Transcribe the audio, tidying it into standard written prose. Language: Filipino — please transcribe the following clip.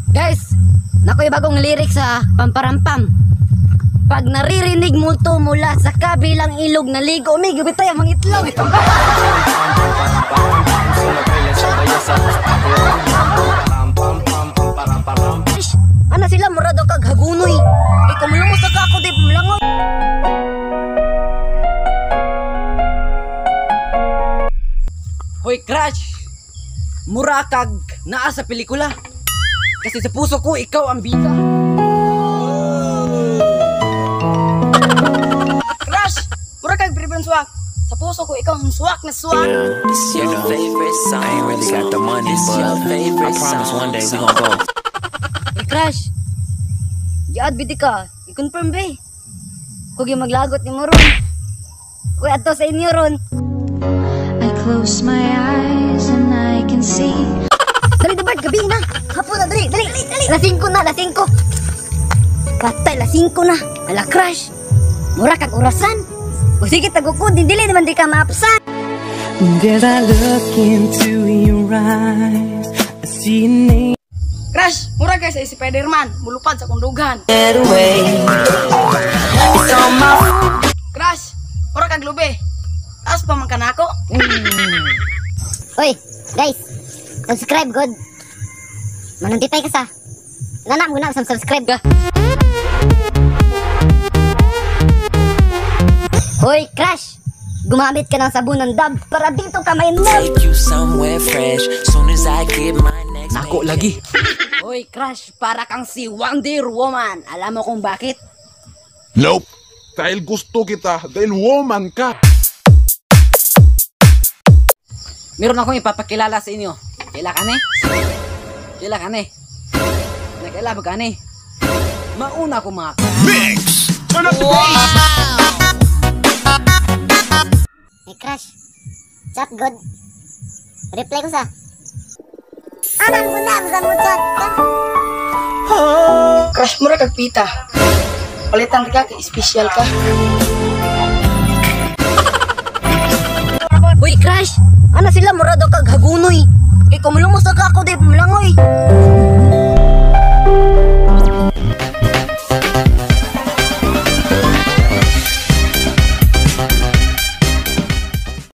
Guys, nakoy bagong lyrics sa Pamparampam. Pag naririnig mo to mula sa kabilang ilog na ligo, may gabit tayo mga itlog. Ana sila murado kag hagunoy. Kay kumulumos na ka ako di pumlangon. Hoy crush, mura kag naa sa pelikula. Kasi sa puso ko ikaw ang bida. Crush, mura kag pribon swak. Sa puso ko ikaw ang swak na swak. It's your favorite song. I ain't really got the money, but I promise one day we gon' go. Hey crush, giad bidi ka, i-confirm ba? Kung yung maglagot ni mo ron. Uy, ato sa inyo ron. I close my eyes and I can see. Dali na Bart, gabi na. Hapon na, dali. Lasingko na. Katay, lasingko na. Ala crush, mura kag orasan. O sige, tagukod, dili naman di ka maapsan. As I look into your eyes, I see a name. Crush, mura kay sa Spider-Man, mulupad sa kundugan. Get away. It's on my Crush, mura kag lube. Taas pa man kanako. Hoy, guys, subscribe god. Manundipay ka sa. Nanam mo na subscribe ka. Hoy, Crush, gumamit ka ng sabon ng Dove para dito ka may Take you somewhere fresh. Soon as I get my next. Nako lagi. Hoy, Crush, para kang si Wonder Woman. Alam mo kung bakit? Nope. Dahil gusto kita, dahil woman ka. Meron akong ipapakilala sa inyo. Kila ka ni? Nakila ba ka ni? Mauna ko mga Mix! Turn up the bass! Hey, Crush, chat god. Reply ko sa. Anan ko na, saan mo chat ka? Crush mo rin kagpita. Palitan ka, special ka. Uy, Crush! Ano sila murado kag hagunoy? Kay kumulumos na ka ako di pumlangoy.